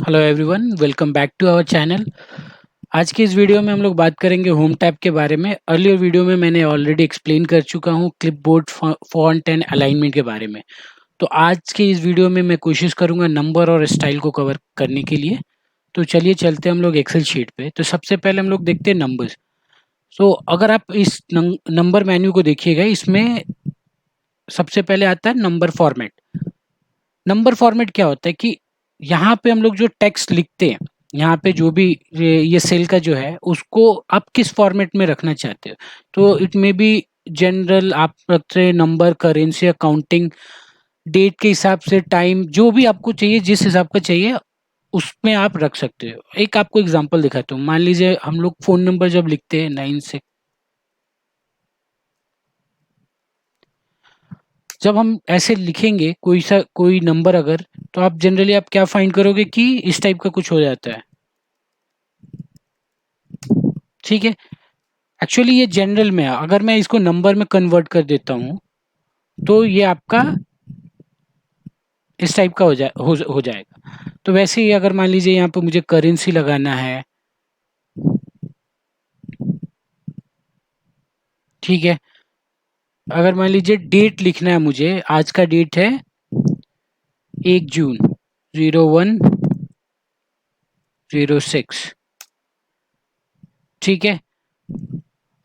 Hello everyone, welcome back to our channel. आज की इस वीडियो में हम लोग बात करेंगे होम टैब के बारे में। अर्लियर वीडियो में मैंने ऑलरेडी एक्सप्लेन कर चुका हूँ क्लिपबोर्ड, फॉन्ट एंड अलाइनमेंट के बारे में। तो आज के इस वीडियो में मैं कोशिश करूंगा नंबर और स्टाइल को कवर करने के लिए। तो चलिए चलते हैं हम लोग एक्सेल शीट पे। तो सबसे पहले हम लोग देखते हैं नंबर्स। तो अगर आप इस नंबर मेन्यू को देखिएगा, इसमें सबसे पहले आता है नंबर फॉर्मेट। नंबर फॉर्मेट क्या होता है कि यहाँ पे हम लोग जो टेक्स्ट लिखते हैं, यहाँ पे जो भी ये सेल का जो है उसको आप किस फॉर्मेट में रखना चाहते हो। तो इट मे बी जनरल, आप रखते हैं नंबर, करेंसी, अकाउंटिंग, डेट के हिसाब से, टाइम, जो भी आपको चाहिए, जिस हिसाब का चाहिए उसमें आप रख सकते हो। एक आपको एग्जांपल दिखाता हूँ। मान लीजिए हम लोग फोन नंबर जब लिखते हैं 9 से, जब हम ऐसे लिखेंगे कोई नंबर अगर, तो आप जनरली आप क्या फाइंड करोगे कि इस टाइप का कुछ हो जाता है। ठीक है, एक्चुअली ये जनरल में है। अगर मैं इसको नंबर में कन्वर्ट कर देता हूँ तो ये आपका इस टाइप का हो जाएगा। तो वैसे ही अगर मान लीजिए यहाँ पे मुझे करेंसी लगाना है, ठीक है, अगर मान लीजिए डेट लिखना है मुझे, आज का डेट है 1 जून 0106, ठीक है।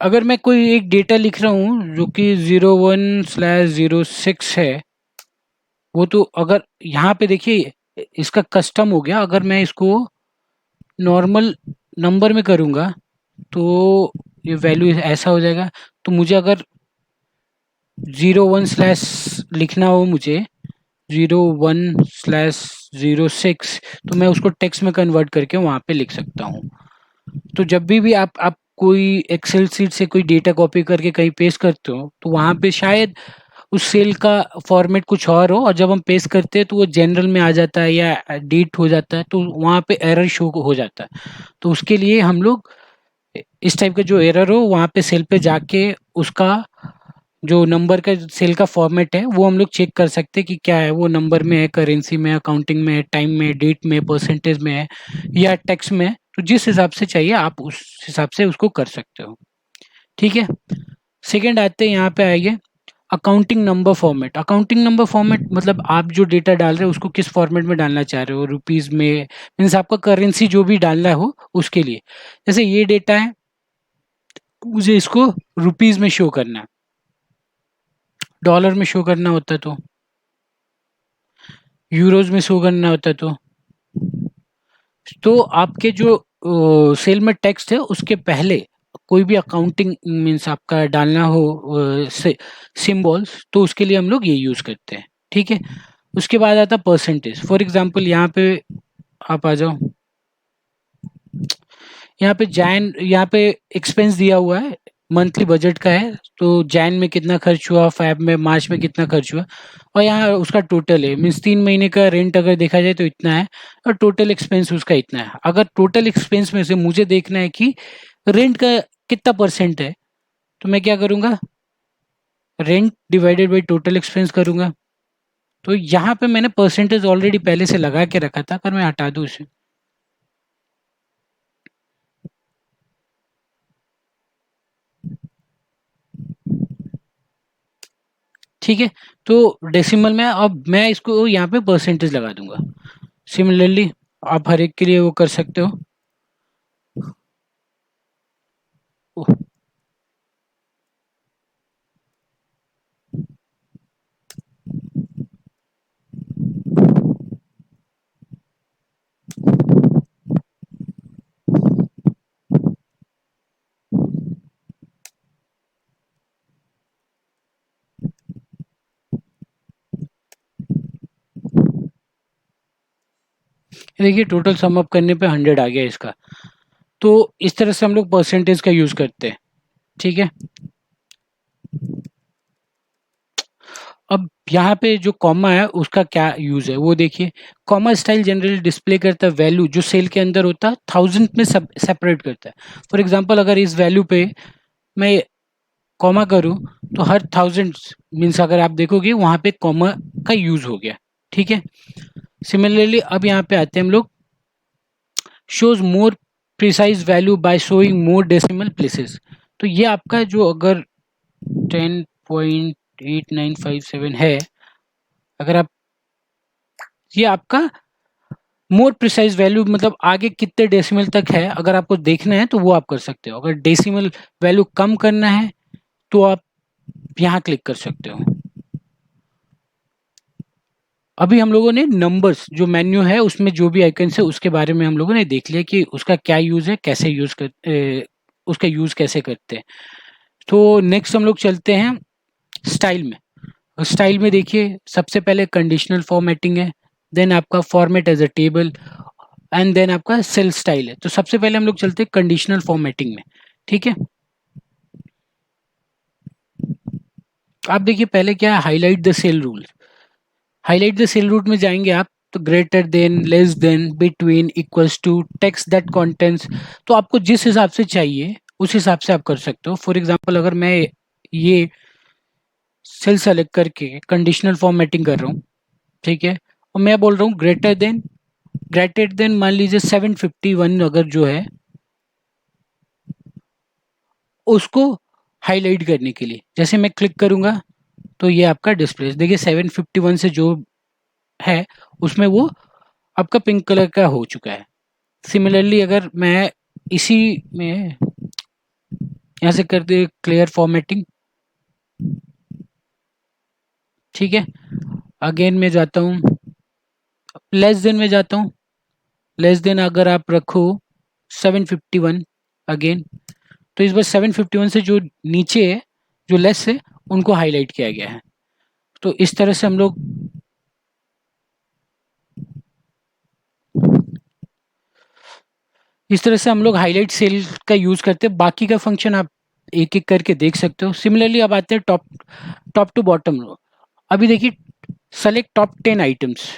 अगर मैं कोई एक डेटा लिख रहा हूँ जो कि 01/06 है, वो तो अगर यहाँ पे देखिए इसका कस्टम हो गया। अगर मैं इसको नॉर्मल नंबर में करूँगा तो ये वैल्यू ऐसा हो जाएगा। तो मुझे अगर 01/ लिखना हो, मुझे 01/06, तो मैं उसको टेक्स्ट में कन्वर्ट करके वहाँ पे लिख सकता हूँ। तो जब भी आप कोई एक्सेल सीट से कोई डेटा कॉपी करके कहीं पेस्ट करते हो तो वहाँ पे शायद उस सेल का फॉर्मेट कुछ और हो, और जब हम पेस्ट करते हैं तो वो जनरल में आ जाता है या डेट हो जाता है, तो वहाँ पे एरर शो हो जाता है। तो उसके लिए हम लोग इस टाइप का जो एरर हो वहाँ पे सेल पे जाके उसका जो नंबर का सेल का फॉर्मेट है वो हम लोग चेक कर सकते हैं कि क्या है, वो नंबर में है, करेंसी में है, अकाउंटिंग में है, टाइम में है, डेट में, परसेंटेज में है या टेक्स्ट में है। तो जिस हिसाब से चाहिए आप उस हिसाब से उसको कर सकते हो। ठीक है, सेकेंड आते हैं, यहाँ पे आइए accounting number format. Accounting number format मतलब आप जो डेटा डाल रहे हो उसको किस फॉर्मेट में डालना चाह रहे हो, रुपीज में, मीन्स आपका करेंसी जो भी डालना हो उसके लिए। जैसे ये डेटा है, मुझे इसको रुपीज में शो करना है, डॉलर में शो करना होता तो, यूरोज में शो करना होता तो आपके जो सेल में टेक्स्ट है उसके पहले कोई भी अकाउंटिंग मीन्स आपका डालना हो सिंबल्स, तो उसके लिए हम लोग ये यूज करते हैं। ठीक है, उसके बाद आता है परसेंटेज। फॉर एग्जांपल यहाँ पे आप आ जाओ, यहाँ पे एक्सपेंस दिया हुआ है, मंथली बजट का है। तो जैन में कितना खर्च हुआ, फैब में, मार्च में कितना खर्च हुआ, और यहाँ उसका टोटल है। मीन्स 3 महीने का रेंट अगर देखा जाए तो इतना है, और टोटल एक्सपेंस उसका इतना है। अगर टोटल एक्सपेंस में से मुझे देखना है कि रेंट का कितना परसेंट है, तो मैं क्या करूँगा, rent divided by total expense करूँगा। तो यहाँ पे मैंने परसेंटेज ऑलरेडी पहले से लगा के रखा था, अगर मैं हटा दूँ इसे, ठीक है, तो डेसिमल में अब मैं इसको यहाँ पे परसेंटेज लगा दूंगा। सिमिलरली आप हर एक के लिए वो कर सकते हो। देखिए टोटल सम अप करने पे 100 आ गया इसका। तो इस तरह से हम लोग परसेंटेज का यूज करते हैं। ठीक है, अब यहाँ पे जो कॉमा है उसका क्या यूज है वो देखिए। कॉमा स्टाइल जनरली डिस्प्ले करता है वैल्यू जो सेल के अंदर होता है, थाउजेंड में सेपरेट करता है। फॉर एग्जांपल अगर इस वैल्यू पे मैं कॉमा करूँ तो हर थाउजेंड मीन्स अगर आप देखोगे वहां पे कॉमा का यूज हो गया। ठीक है, सिमिलरली अब यहाँ पे आते हैं हम लोग shows more precise value by showing more decimal places। तो ये आपका जो अगर 10.8957 है, अगर आप ये आपका मोर प्रिसाइज वैल्यू मतलब आगे कितने डेसिमल तक है अगर आपको देखना है तो वो आप कर सकते हो। अगर डेसिमल वैल्यू कम करना है तो आप यहाँ क्लिक कर सकते हो। अभी हम लोगों ने नंबर्स जो मेन्यू है उसमें जो भी आइकन्स है उसके बारे में हम लोगों ने देख लिया कि उसका क्या यूज है, कैसे यूज उसका यूज कैसे करते हैं। तो नेक्स्ट हम लोग चलते हैं स्टाइल में। स्टाइल में देखिए सबसे पहले कंडीशनल फॉर्मेटिंग है, देन आपका format as a table and then आपका सेल स्टाइल है। तो सबसे पहले हम लोग चलते हैं कंडीशनल फॉर्मेटिंग में। ठीक है, आप देखिए पहले क्या है, highlight the cell rule. Highlight the cell rules में जाएंगे आप तो greater than, less than, between, equals to, text that contents. तो आपको जिस हिसाब से चाहिए उस हिसाब से आप कर सकते हो। फॉर एग्जांपल अगर मैं ये सेल सेलेक्ट करके कंडीशनल फॉर्मेटिंग कर रहा हूँ, ठीक है, और मैं बोल रहा हूँ ग्रेटर देन मान लीजिए 751 अगर जो है उसको हाईलाइट करने के लिए जैसे मैं क्लिक करूंगा तो ये आपका डिस्प्ले देखिए 751 से जो है उसमें वो आपका पिंक कलर का हो चुका है। सिमिलरली अगर मैं इसी में यहाँ से कर दे क्लियर फॉर्मेटिंग, ठीक है, अगेन में जाता हूँ, लेस देन में जाता हूँ, लेस देन अगर आप रखो 751 अगेन, तो इस बार 751 से जो नीचे है जो लेस है उनको हाईलाइट किया गया है। तो इस तरह से हम लोग हाईलाइट सेल का यूज करते हैं। बाकी का फंक्शन आप एक एक करके देख सकते हो। सिमिलरली अब आते हैं टॉप टू बॉटम रो। अभी देखिए सेलेक्ट टॉप 10 आइटम्स,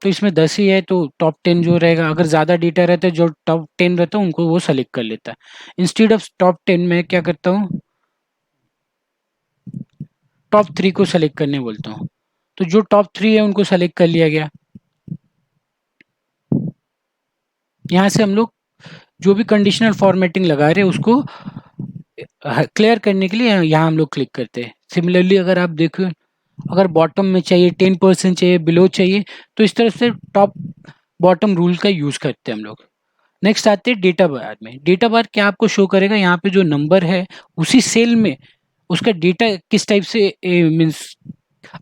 तो इसमें 10 ही है तो टॉप 10 जो रहेगा, अगर ज़्यादा डेटा रहता है जो टॉप 10 रहता है उनको वो सेलेक्ट कर लेता है। इंस्टेड ऑफ टॉप 10 में क्या करता हूँ, टॉप 3 को सेलेक्ट करने बोलता हूँ। तो जो टॉप 3 है उनको सेलेक्ट कर लिया गया। यहाँ से हम लोग जो भी कंडीशनल फॉर्मेटिंग लगा रहे हैं उसको क्लियर करने के लिए यहाँ हम लोग क्लिक करते हैं। सिमिलरली अगर आप देखो अगर बॉटम में चाहिए 10% चाहिए, बिलो चाहिए, तो इस तरह से टॉप बॉटम रूल का यूज करते हैं हम लोग। नेक्स्ट आते हैं डेटा बार में। डेटा बार क्या आपको शो करेगा, यहाँ पे जो नंबर है उसी सेल में उसका डेटा किस टाइप से मीन्स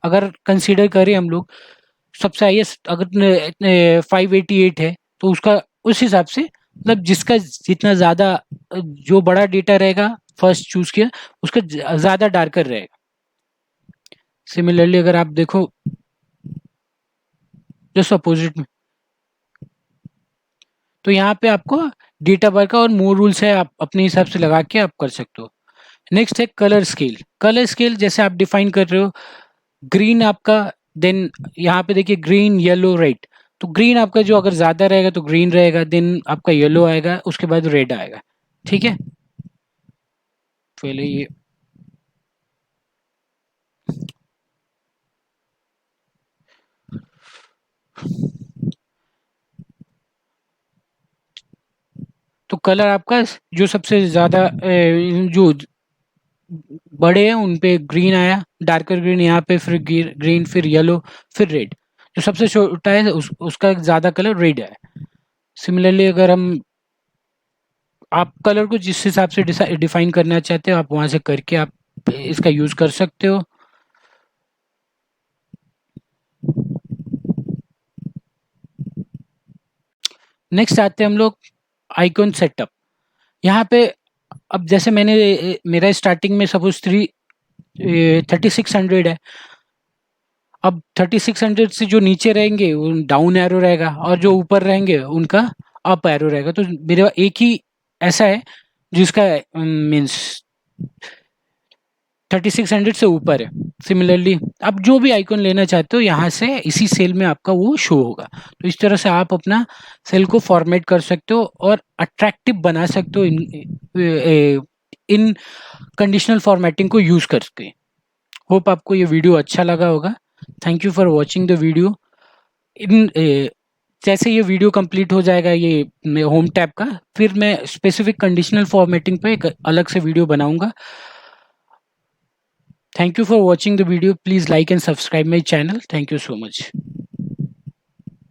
अगर कंसीडर करें हम लोग सबसे हाईएस्ट अगर 588 है तो उसका उस हिसाब से मतलब जिसका जितना ज्यादा जो बड़ा डेटा रहेगा फर्स्ट चूज किया उसका ज्यादा डार्कर रहेगा। सिमिलरली अगर आप देखो जस्ट अपोजिट में, तो यहाँ पे आपको डेटा बार का और मोर रूल्स है, आप अपने हिसाब से लगा के आप कर सकते हो। नेक्स्ट है कलर स्केल। कलर स्केल जैसे आप डिफाइन कर रहे हो ग्रीन आपका, देन यहाँ पे देखिए ग्रीन येलो रेड, तो ग्रीन आपका जो अगर ज्यादा रहेगा तो ग्रीन रहेगा, देन आपका येलो आएगा, उसके बाद रेड आएगा। ठीक है, पहले ये तो कलर आपका जो सबसे ज्यादा जो बड़े हैं उन पे ग्रीन आया, डार्कर ग्रीन यहाँ पे, फिर ग्रीन, फिर येलो, फिर रेड। जो सबसे छोटा है उसका ज्यादा कलर रेड है। सिमिलरली अगर हम आप कलर को जिस हिसाब से डिफाइन करना चाहते हो आप वहां से करके आप इसका यूज कर सकते हो। नेक्स्ट आते हैं हम लोग आइकॉन सेटअप। यहाँ पे अब जैसे मैंने मेरा स्टार्टिंग में सपोज 3600 है, अब 3600 से जो नीचे रहेंगे वो डाउन एरो रहेगा और जो ऊपर रहेंगे उनका अप एरो रहेगा। तो मेरे पास एक ही ऐसा है जिसका मीन्स 3600 से ऊपर है। सिमिलरली आप जो भी आइकॉन लेना चाहते हो यहाँ से इसी सेल में आपका वो शो होगा। तो इस तरह से आप अपना सेल को फॉर्मेट कर सकते हो और अट्रैक्टिव बना सकते हो इन कंडीशनल फॉर्मेटिंग को यूज करके। होप आपको ये वीडियो अच्छा लगा होगा। Thank you for watching the video. इन जैसे ये वीडियो कंप्लीट हो जाएगा ये होम टैब का, फिर मैं स्पेसिफिक कंडीशनल फॉर्मेटिंग पे एक अलग से वीडियो बनाऊंगा। Thank you for watching the video, please like and subscribe my channel, thank you so much.